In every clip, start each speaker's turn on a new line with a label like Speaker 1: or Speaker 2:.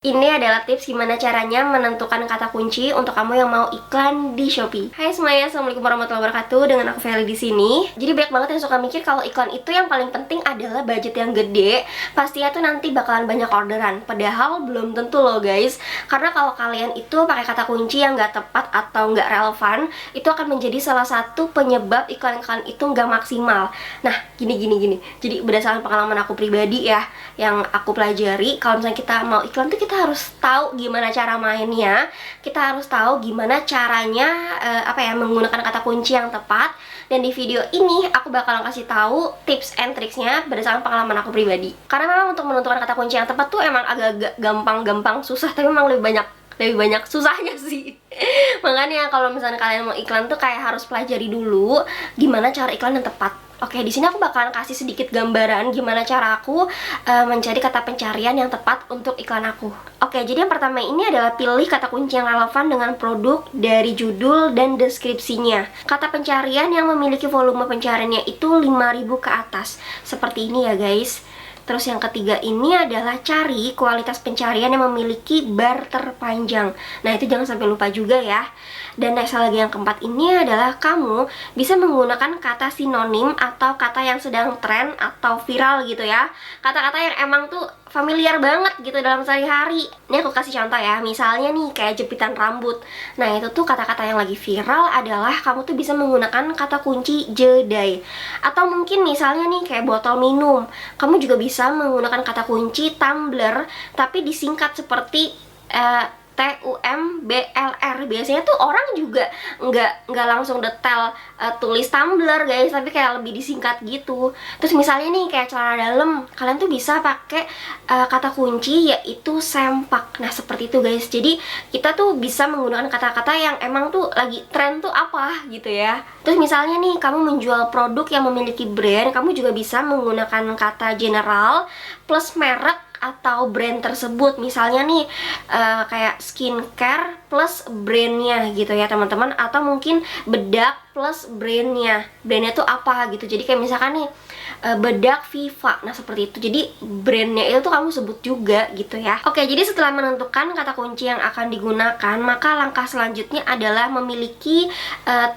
Speaker 1: Ini adalah tips gimana caranya menentukan kata kunci untuk kamu yang mau iklan di Shopee. Hai semuanya, assalamualaikum warahmatullahi wabarakatuh. Dengan aku Feli di sini. Jadi banyak banget yang suka mikir kalau iklan itu yang paling penting adalah budget yang gede. Pastinya tuh nanti bakalan banyak orderan. Padahal belum tentu loh guys. Karena kalau kalian itu pakai kata kunci yang nggak tepat atau nggak relevan, itu akan menjadi salah satu penyebab iklan-iklan itu nggak maksimal. Nah, gini. Jadi berdasarkan pengalaman aku pribadi ya, yang aku pelajari, kalau misalnya kita mau iklan tuh kita harus tahu gimana cara mainnya, kita harus tahu gimana caranya menggunakan kata kunci yang tepat. Dan di video ini aku bakalan kasih tahu tips and tricksnya berdasarkan pengalaman aku pribadi. Karena memang untuk menentukan kata kunci yang tepat tuh emang agak-agak gampang susah, tapi memang lebih banyak susahnya sih. Makanya kalau misalnya kalian mau iklan tuh kayak harus pelajari dulu gimana cara iklan yang tepat. Oke, di sini aku bakalan kasih sedikit gambaran gimana cara aku mencari kata pencarian yang tepat untuk iklan aku. Oke, jadi yang pertama ini adalah pilih kata kunci yang relevan dengan produk dari judul dan deskripsinya. Kata pencarian yang memiliki volume pencariannya itu 5.000 ke atas. Seperti ini ya guys. Terus yang ketiga ini adalah cari kualitas pencarian yang memiliki bar terpanjang. Nah, itu jangan sampai lupa juga ya. Dan next lagi yang keempat ini adalah kamu bisa menggunakan kata sinonim atau kata yang sedang tren atau viral gitu ya. Kata-kata yang emang tuh familiar banget gitu dalam sehari-hari. Ini aku kasih contoh ya, misalnya nih kayak jepitan rambut. Nah, itu tuh kata-kata yang lagi viral adalah kamu tuh bisa menggunakan kata kunci jedai. Atau mungkin misalnya nih kayak botol minum, kamu juga bisa menggunakan kata kunci tumbler tapi disingkat seperti TUMBLR. Biasanya tuh orang juga nggak langsung detail tulis tumbler guys, tapi kayak lebih disingkat gitu. Terus misalnya nih kayak celana dalam, kalian tuh bisa pakai kata kunci yaitu sempak. Nah, seperti itu guys. Jadi kita tuh bisa menggunakan kata-kata yang emang tuh lagi tren tuh apa gitu ya. Terus misalnya nih kamu menjual produk yang memiliki brand, kamu juga bisa menggunakan kata general plus merek atau brand tersebut. Misalnya nih kayak skincare plus brandnya gitu ya teman-teman, atau mungkin bedak plus brandnya tuh apa gitu. Jadi kayak misalkan nih bedak Viva, nah seperti itu. Jadi brandnya itu tuh kamu sebut juga gitu ya. Oke, jadi setelah menentukan kata kunci yang akan digunakan, maka langkah selanjutnya adalah memiliki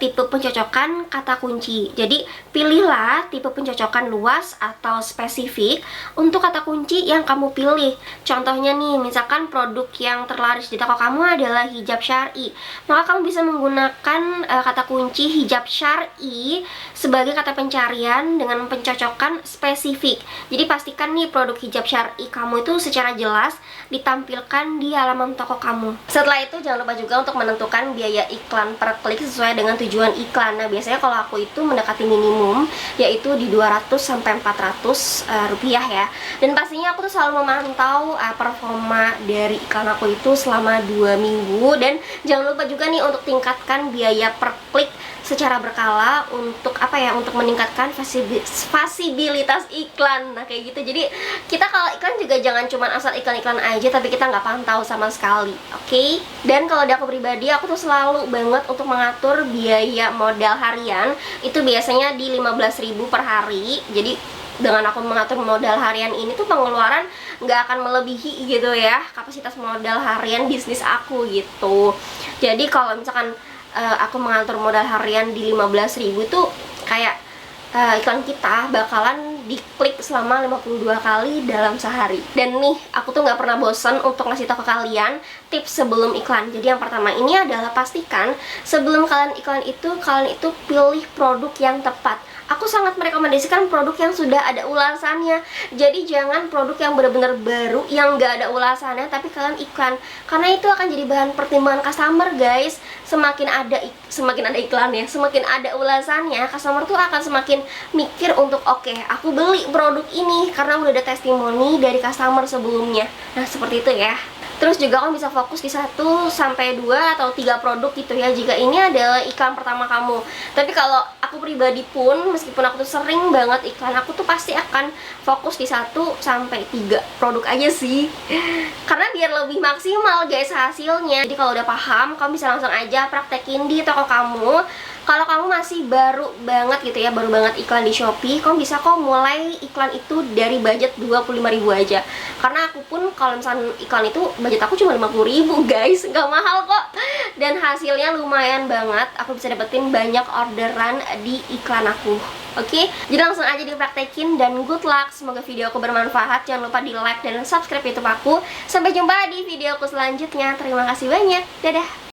Speaker 1: tipe pencocokan kata kunci. Jadi pilihlah tipe pencocokan luas atau spesifik untuk kata kunci yang kamu pilih. Contohnya nih, misalkan produk yang terlaris di toko kamu adalah hijab syar'i, maka kamu bisa menggunakan kata kunci hijab syar'i sebagai kata pencarian dengan pencocokan spesifik. Jadi pastikan nih produk hijab syar'i kamu itu secara jelas ditampilkan di halaman toko kamu. Setelah itu jangan lupa juga untuk menentukan biaya iklan per klik sesuai dengan tujuan iklan. Nah, biasanya kalau aku itu mendekati minimum yaitu di 200 sampai 400 rupiah ya. Dan pastinya aku tuh selalu memantau performa dari iklan aku itu selama 2 minggu. Dan jangan lupa juga nih untuk tingkatkan biaya per klik secara berkala untuk untuk meningkatkan visibilitas iklan. Nah, kayak gitu. Jadi kita kalau iklan juga jangan cuma asal iklan-iklan aja tapi kita nggak pantau sama sekali. Oke? Dan kalau dari aku pribadi, aku tuh selalu banget untuk mengatur biaya modal harian. Itu biasanya di 15.000 per hari. Jadi dengan aku mengatur modal harian ini tuh pengeluaran nggak akan melebihi gitu ya kapasitas modal harian bisnis aku gitu. Jadi kalau misalkan aku mengatur modal harian di 15.000 tuh kayak iklan kita bakalan diklik selama 52 kali dalam sehari. Dan nih, aku tuh nggak pernah bosan untuk ngasih tahu ke kalian tips sebelum iklan. Jadi yang pertama ini adalah pastikan sebelum kalian itu pilih produk yang tepat. Aku sangat merekomendasikan produk yang sudah ada ulasannya. Jadi jangan produk yang benar-benar baru yang nggak ada ulasannya tapi kalian iklan, karena itu akan jadi bahan pertimbangan customer guys. Semakin ada iklannya, semakin ada ulasannya, customer tuh akan semakin mikir untuk oke, aku beli produk ini karena udah ada testimoni dari customer sebelumnya. Nah, seperti itu ya. Terus juga kamu bisa fokus di 1 sampai 2 atau 3 produk gitu ya jika ini adalah iklan pertama kamu. Tapi kalau aku pribadi pun, meskipun aku tuh sering banget iklan, aku tuh pasti akan fokus di 1 sampai 3 produk aja sih. Karena biar lebih maksimal guys hasilnya. Jadi kalau udah paham, kamu bisa langsung aja praktekin di toko kamu. Kalau kamu masih baru banget gitu ya, baru banget iklan di Shopee, kamu bisa kok mulai iklan itu dari budget 25.000 aja. Karena aku pun kalau misalnya iklan itu budget aku cuma 50.000 guys, nggak mahal kok. Dan hasilnya lumayan banget, aku bisa dapetin banyak orderan di iklan aku. Oke, jadi langsung aja dipraktekin dan good luck. Semoga video aku bermanfaat. Jangan lupa di like dan subscribe YouTube aku. Sampai jumpa di video aku selanjutnya. Terima kasih banyak. Dadah.